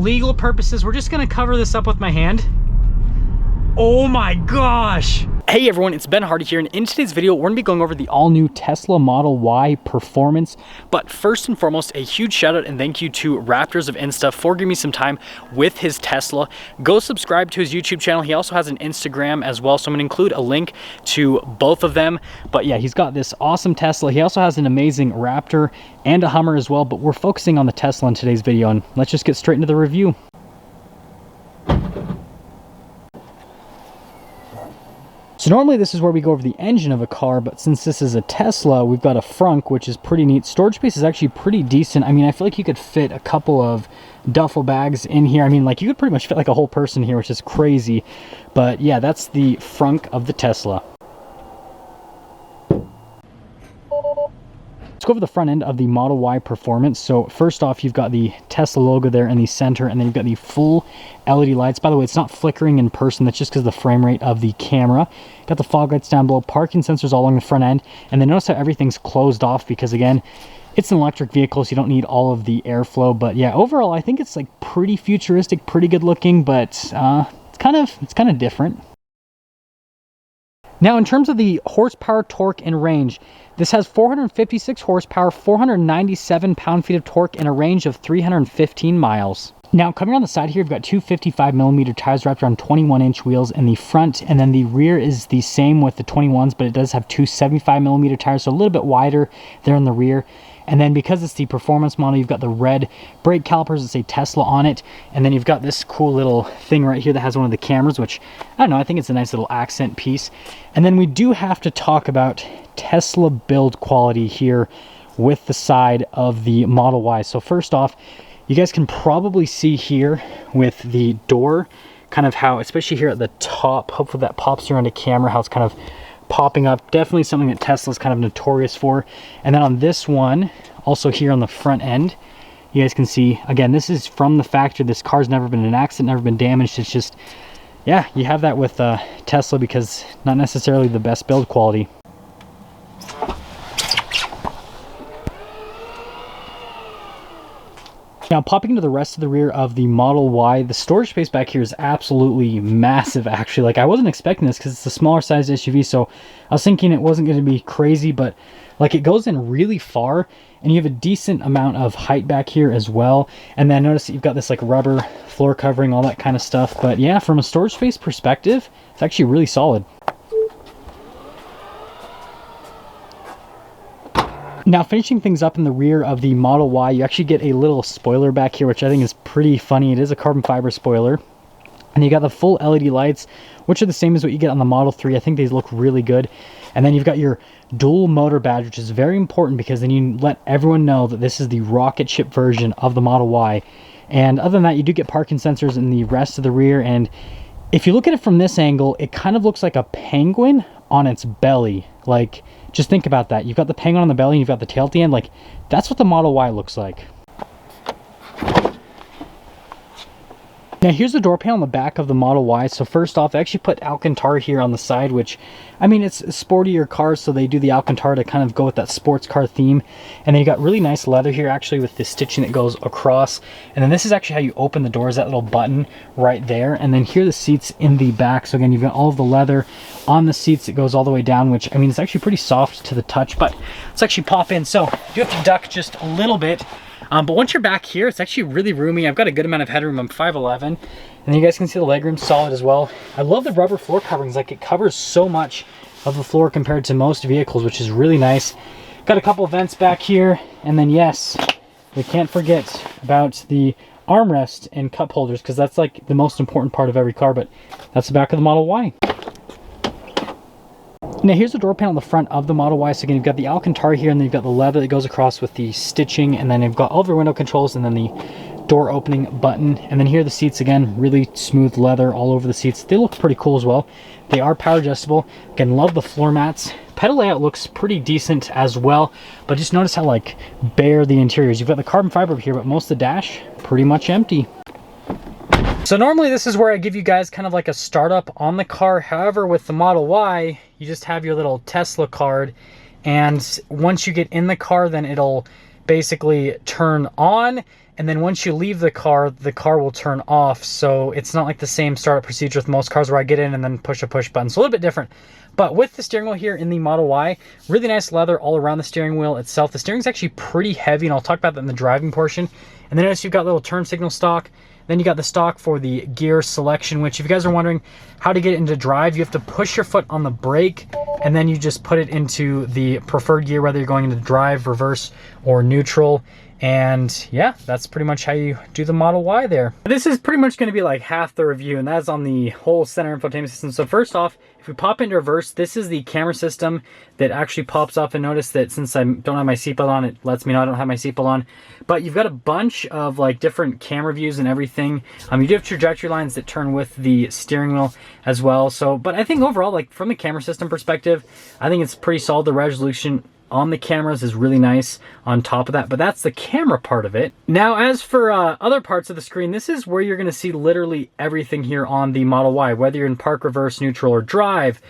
legal purposes, we're just gonna cover this up with my hand. Oh my gosh. Hey everyone, it's Ben Hardy here, and in today's video, we're gonna be going over the all-new Tesla Model Y Performance. But first and foremost, a huge shout out and thank you to Raptors of Insta for giving me some time with his Tesla. Go subscribe to his YouTube channel. He also has an Instagram as well, so I'm gonna include a link to both of them. But yeah, he's got this awesome Tesla. He also has an amazing Raptor and a Hummer as well, but we're focusing on the Tesla in today's video, and let's just get straight into the review. So normally this is where we go over the engine of a car, but since this is a Tesla, we've got a frunk, which is pretty neat. Storage space is actually pretty decent. I mean, I feel like you could fit a couple of duffel bags in here. I mean, like you could pretty much fit like a whole person here, which is crazy. But yeah, that's the frunk of the Tesla. Let's go over the front end of the Model Y Performance. So first off, you've got the Tesla logo there in the center, and then you've got the full LED lights. By the way, it's not flickering in person. That's just because of the frame rate of the camera. Got the fog lights down below, parking sensors all along the front end, and then notice how everything's closed off because, again, it's an electric vehicle, so you don't need all of the airflow. But yeah, overall, I think it's like pretty futuristic, pretty good looking, but it's kind of different. Now, in terms of the horsepower, torque, and range, this has 456 horsepower, 497 pound-feet of torque, and a range of 315 miles. Now, coming on the side here, you've got two 55mm tires wrapped around 21-inch wheels in the front, and then the rear is the same with the 21s, but it does have two 75mm tires, so a little bit wider there in the rear. And then because it's the performance model, you've got the red brake calipers that say Tesla on it. And then you've got this cool little thing right here that has one of the cameras, which, I don't know, I think it's a nice little accent piece. And then we do have to talk about Tesla build quality here with the side of the Model Y. So first off, you guys can probably see here with the door, kind of how, especially here at the top, hopefully that pops around a camera, how it's kind of popping up. Definitely something that Tesla's kind of notorious for. And then on this one, also here on the front end, you guys can see, again, this is from the factory. This car's never been in an accident, never been damaged. It's just, yeah, you have that with Tesla because not necessarily the best build quality. Now, popping into the rest of the rear of the Model Y, the storage space back here is absolutely massive, actually. Like, I wasn't expecting this because it's a smaller size SUV, so I was thinking it wasn't going to be crazy, but like it goes in really far, and you have a decent amount of height back here as well. And then notice that you've got this like rubber floor covering, all that kind of stuff. But yeah, from a storage space perspective, it's actually really solid. Now, finishing things up in the rear of the Model Y, you actually get a little spoiler back here, which I think is pretty funny. It is a carbon fiber spoiler. And you got the full LED lights, which are the same as what you get on the Model 3. I think these look really good. And then you've got your dual motor badge, which is very important because then you let everyone know that this is the rocket ship version of the Model Y. And other than that, you do get parking sensors in the rest of the rear. And if you look at it from this angle, it kind of looks like a penguin on its belly. Like, just think about that. You've got the penguin on the belly, and you've got the tail at the end. Like, that's what the Model Y looks like. Now, here's the door panel on the back of the Model Y. So first off, they actually put Alcantara here on the side, which, I mean, it's sportier cars, so they do the Alcantara to kind of go with that sports car theme. And then you got really nice leather here, actually, with the stitching that goes across. And then this is actually how you open the doors, that little button right there. And then here are the seats in the back. So again, you've got all of the leather on the seats. It goes all the way down, which, I mean, it's actually pretty soft to the touch, but let's actually pop in. So you have to duck just a little bit. But once you're back here, it's actually really roomy. I've got a good amount of headroom. I'm 5'11", and you guys can see the legroom solid as well. I love the rubber floor coverings. Like, it covers so much of the floor compared to most vehicles, which is really nice. Got a couple of vents back here, and then yes, we can't forget about the armrest and cup holders because that's like the most important part of every car. But that's the back of the Model Y. Now, here's the door panel on the front of the Model Y. So again, you've got the Alcantara here, and then you've got the leather that goes across with the stitching, and then you've got all of your window controls, and then the door opening button. And then here are the seats again, really smooth leather all over the seats. They look pretty cool as well. They are power adjustable. Again, love the floor mats. Pedal layout looks pretty decent as well, but just notice how like bare the interior is. You've got the carbon fiber over here, but most of the dash pretty much empty. So normally this is where I give you guys kind of like a startup on the car. However, with the Model Y, you just have your little Tesla card, and once you get in the car, then it'll basically turn on, and then once you leave the car will turn off. So it's not like the same startup procedure with most cars where I get in and then push a push button. So a little bit different. But with the steering wheel here in the Model Y, really nice leather all around the steering wheel itself. The steering's actually pretty heavy, and I'll talk about that in the driving portion. And then notice you've got little turn signal stock. Then you got the stock for the gear selection, which if you guys are wondering how to get it into drive, you have to push your foot on the brake, and then you just put it into the preferred gear, whether you're going into drive, reverse, or neutral. And yeah, that's pretty much how you do the Model Y there. This is pretty much going to be like half the review, and that's on the whole center infotainment system. So first off, if we pop into reverse, this is the camera system that actually pops up, and notice that since I don't have my seatbelt on, it lets me know I don't have my seatbelt on. But you've got a bunch of like different camera views and everything. You do have trajectory lines that turn with the steering wheel as well. So, but I think overall, like from the camera system perspective, I think it's pretty solid. The resolution on the cameras is really nice on top of that, but that's the camera part of it. Now, as for other parts of the screen, this is where you're going to see literally everything here on the Model Y, whether you're in park, reverse, neutral, or drive,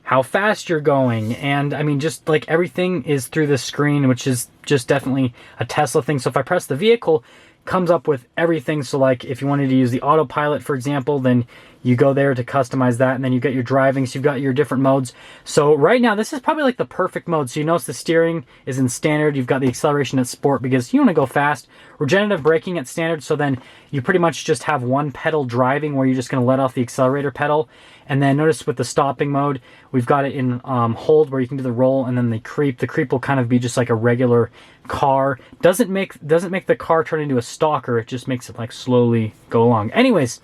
how fast you're going, and I mean, just like everything is through the screen, which is just definitely a Tesla thing. So if I press the vehicle, it comes up with everything. So like if you wanted to use the autopilot, for example, then you go there to customize that, and then you get your driving, so you've got your different modes. So right now, this is probably like the perfect mode. So you notice the steering is in standard, you've got the acceleration at sport because you want to go fast, regenerative braking at standard, so then you pretty much just have one pedal driving where you're just going to let off the accelerator pedal. And then notice with the stopping mode, we've got it in hold where you can do the roll, and then the creep. The creep will kind of be just like a regular car. Doesn't make the car turn into a stalker, it just makes it like slowly go along. Anyways,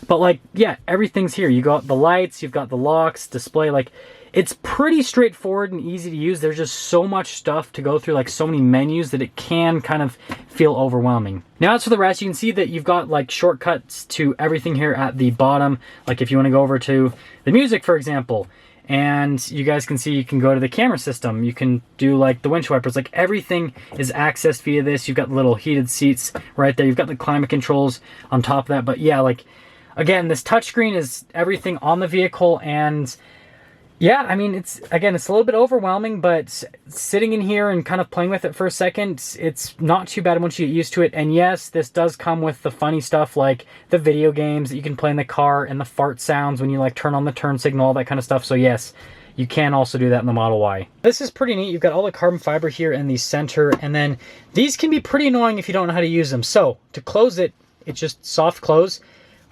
but like, yeah, everything's here. You got the lights, you've got the locks, display, like it's pretty straightforward and easy to use. There's just so much stuff to go through, like so many menus, that it can kind of feel overwhelming. Now, as for the rest, you can see that you've got like shortcuts to everything here at the bottom. Like if you want to go over to the music, for example, and you guys can see you can go to the camera system. You can do like the windshield wipers, like everything is accessed via this. You've got the little heated seats right there. You've got the climate controls on top of that. But yeah, like, again, this touchscreen is everything on the vehicle, and yeah, I mean, it's a little bit overwhelming, but sitting in here and kind of playing with it for a second, it's not too bad once you get used to it. And yes, this does come with the funny stuff like the video games that you can play in the car and the fart sounds when you like turn on the turn signal, all that kind of stuff. So yes, you can also do that in the Model Y. This is pretty neat. You've got all the carbon fiber here in the center, and then these can be pretty annoying if you don't know how to use them. So to close it, it's just soft close.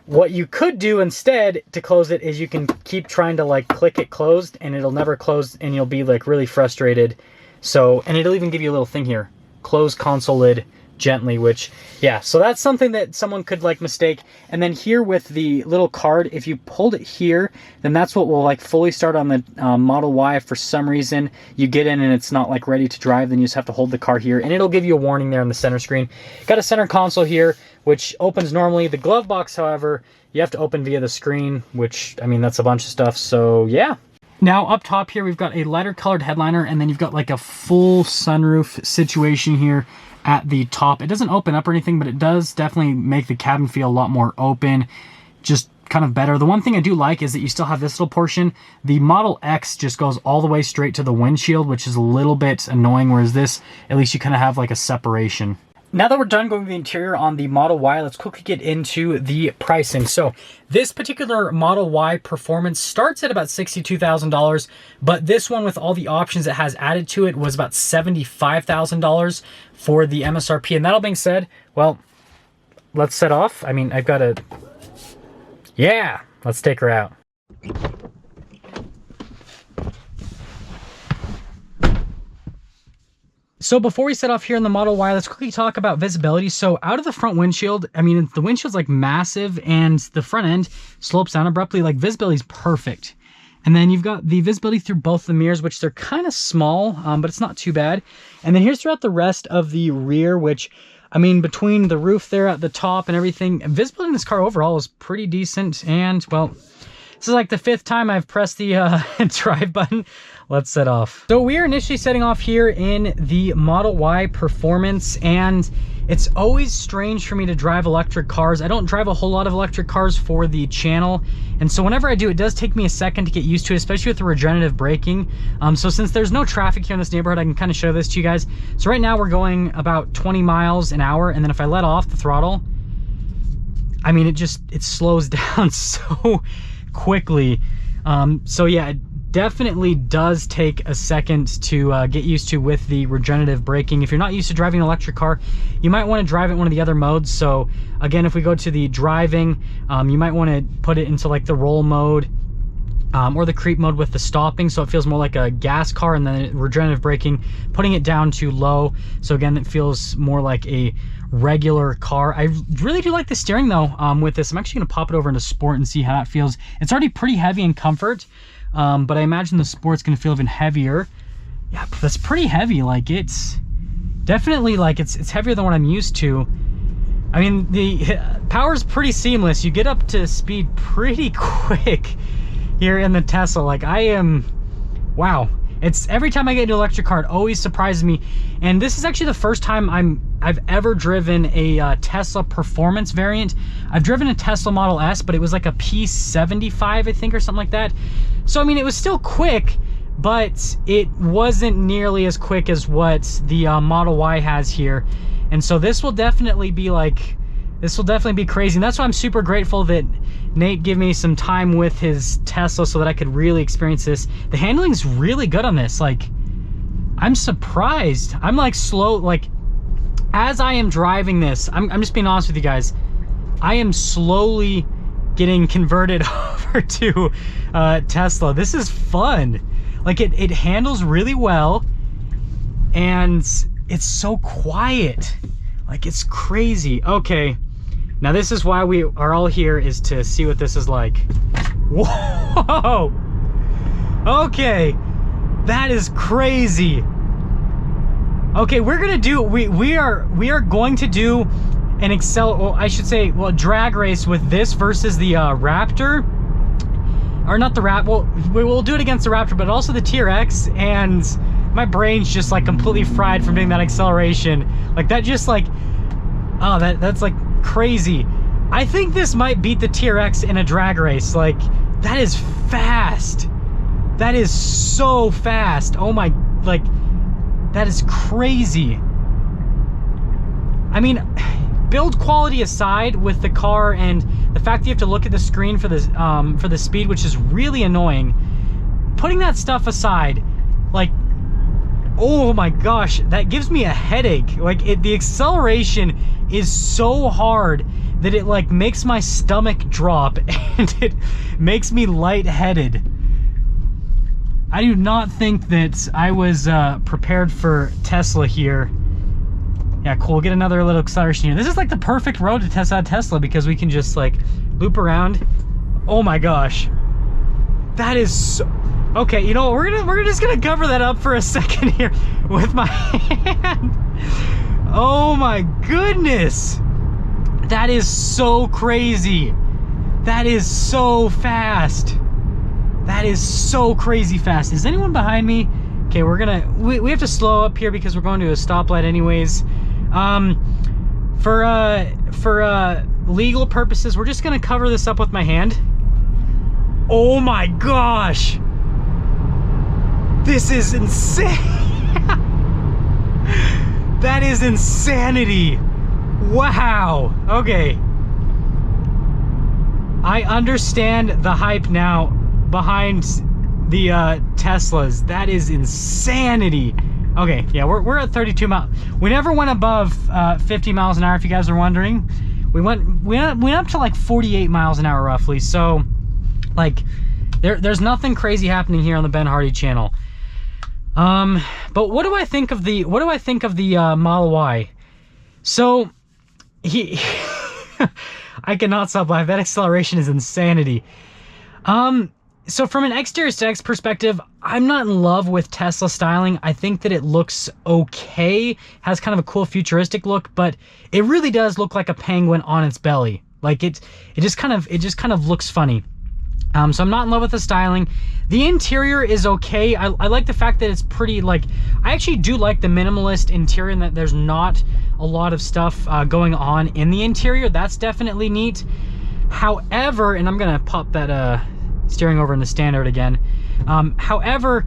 What you could do instead to close it is you can keep trying to like click it closed, and it'll never close, and you'll be like really frustrated. So, and it'll even give you a little thing here, close console lid gently, which, yeah, so that's something that someone could like mistake. And then here with the little card, if you pulled it here, then that's what will like fully start on the Model Y. If for some reason you get in and it's not like ready to drive, then you just have to hold the card here, and it'll give you a warning there on the center screen. Got a center console here, which opens normally. The glove box, however, you have to open via the screen, which, I mean, that's a bunch of stuff, so yeah. Now up top here, we've got a lighter colored headliner, and then you've got like a full sunroof situation here at the top. It doesn't open up or anything, but it does definitely make the cabin feel a lot more open, just kind of better. The one thing I do like is that you still have this little portion. The Model X just goes all the way straight to the windshield, which is a little bit annoying, whereas this, at least you kind of have like a separation. Now that we're done going over the interior on the Model Y, let's quickly get into the pricing. So this particular Model Y Performance starts at about $62,000, but this one with all the options it has added to it was about $75,000 for the MSRP. And that all being said, well, let's set off. I mean, I've got a... Yeah, let's take her out. So before we set off here in the Model Y, let's quickly talk about visibility. So out of the front windshield, I mean, the windshield's like massive, and the front end slopes down abruptly. Like, visibility's perfect. And then you've got the visibility through both the mirrors, which they're kind of small, but it's not too bad. And then here's throughout the rest of the rear, which, I mean, between the roof there at the top and everything, visibility in this car overall is pretty decent. And, well, this is like the 5th time I've pressed the drive button. let's set off. So we are initially setting off here in the Model Y Performance, and it's always strange for me to drive electric cars. I don't drive a whole lot of electric cars for the channel, and so whenever I do, it does take me a second to get used to it, especially with the regenerative braking. So since there's no traffic here in this neighborhood, I can kind of show this to you guys. So right now we're going about 20 miles an hour, and then if I let off the throttle, I mean, it slows down so quickly. So yeah, it definitely does take a second to get used to with the regenerative braking. If you're not used to driving an electric car, you might want to drive it one of the other modes. So again, if we go to the driving, you might want to put it into like the roll mode, or the creep mode with the stopping, so it feels more like a gas car, and then regenerative braking, putting it down to low, so again, it feels more like a regular car. I really do like the steering though with this. I'm actually going to pop it over into sport and see how that feels. It's already pretty heavy in comfort, but I imagine the sport's going to feel even heavier. Yeah, that's pretty heavy. Like, it's definitely like it's heavier than what I'm used to. I mean, the power's pretty seamless. You get up to speed pretty quick here in the Tesla. Like, I am, wow. It's every time I get an electric car, it always surprises me. And this is actually the first time I've ever driven a Tesla Performance variant. I've driven a Tesla Model S, but it was like a P75, I think, or something like that. So I mean, it was still quick, but it wasn't nearly as quick as what the Model Y has here. And so this will definitely be like, this will definitely be crazy. And that's why I'm super grateful that Nate gave me some time with his Tesla so that I could really experience this. The handling's really good on this. Like, I'm surprised. I'm like slow, like as I am driving this, I'm just being honest with you guys, I am slowly getting converted over to Tesla. This is fun. Like, it handles really well, and it's so quiet. Like, it's crazy. Okay. Now this is why we are all here, is to see what this is like. Whoa! Okay, that is crazy. Okay, we're gonna do, we are going to do an well, I should say, well, drag race with this versus the Raptor, or not the Well, we'll do it against the Raptor, but also the TRX, and my brain's just like completely fried from doing that acceleration. Like, that just like, oh, that's like crazy. I think this might beat the TRX in a drag race. Like, that is fast. That is so fast. Oh my, like, that is crazy. I mean, build quality aside with the car and the fact that you have to look at the screen for the speed, which is really annoying. Putting that stuff aside, like, oh my gosh, that gives me a headache. Like, the acceleration is so hard that it like makes my stomach drop, and it makes me lightheaded. I do not think that I was prepared for Tesla here. Yeah, cool. We'll get another little acceleration here. This is like the perfect road to test out Tesla, because we can just like loop around. Oh my gosh, that is so... Okay, you know what, we're just gonna cover that up for a second here with my hand. Oh my goodness, that is so crazy. That is so fast. That is so crazy fast. Is anyone behind me? Okay, we have to slow up here because we're going to a stoplight anyways. For legal purposes, we're just gonna cover this up with my hand. Oh my gosh, this is insane. That is insanity. Wow. Okay, I understand the hype now behind the Teslas. That is insanity. Okay, yeah, we're at 32 miles. We never went above 50 miles an hour, if you guys are wondering. We went up to like 48 miles an hour roughly. So like there's nothing crazy happening here on the Ben Hardy channel. But what do I think of the Model Y? So I cannot stop laughing. That acceleration is insanity. So from an exterior aesthetics perspective, I'm not in love with Tesla styling. I think that it looks okay, has kind of a cool futuristic look, but it really does look like a penguin on its belly. Like it just kind of looks funny. So I'm not in love with the styling. The interior is okay. I like the fact that it's pretty, like, I actually do like the minimalist interior and that there's not a lot of stuff going on in the interior. That's definitely neat. However, and I'm gonna pop that steering over into standard again. However,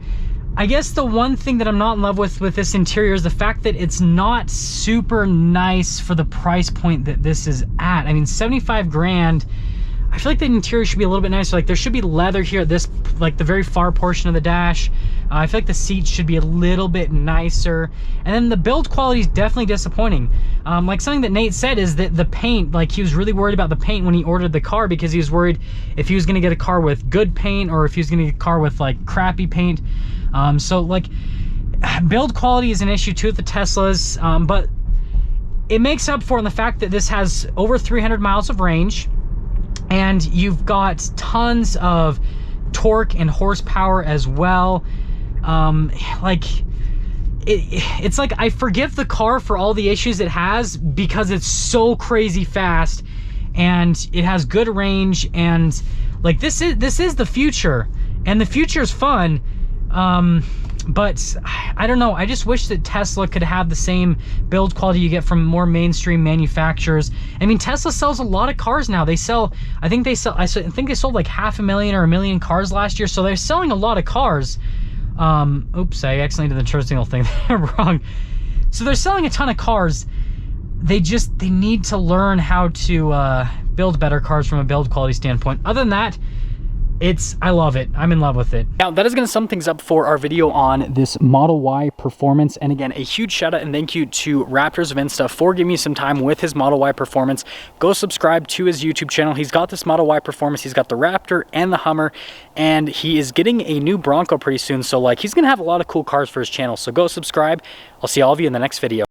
I guess the one thing that I'm not in love with this interior is the fact that it's not super nice for the price point that this is at. I mean, 75 grand. I feel like the interior should be a little bit nicer. Like, there should be leather here at this, like, the very far portion of the dash. I feel like the seats should be a little bit nicer. And then the build quality is definitely disappointing. Like, something that Nate said is that the paint, like, he was really worried about the paint when he ordered the car, because he was worried if he was gonna get a car with good paint or if he was gonna get a car with, like, crappy paint. So, like, build quality is an issue too with the Teslas, but it makes up for it in the fact that this has over 300 miles of range. And you've got tons of torque and horsepower as well. Like, it's like I forgive the car for all the issues it has because it's so crazy fast and it has good range, and like this is the future, and the future is fun. But I don't know, I just wish that Tesla could have the same build quality you get from more mainstream manufacturers. I mean, Tesla sells a lot of cars now. They sell, I think they sold like 500,000 or 1 million cars last year, so they're selling a lot of cars. Oops, I accidentally did the turn signal thing wrong. So they're selling a ton of cars. They need to learn how to build better cars from a build quality standpoint. Other than that, I love it. I'm in love with it. Now, that is going to sum things up for our video on this Model Y Performance. And again, a huge shout out and thank you to Raptors of Insta for giving me some time with his Model Y Performance. Go subscribe to his YouTube channel. He's got this Model Y Performance. He's got the Raptor and the Hummer, and he is getting a new Bronco pretty soon. So, like, he's going to have a lot of cool cars for his channel. So go subscribe. I'll see all of you in the next video.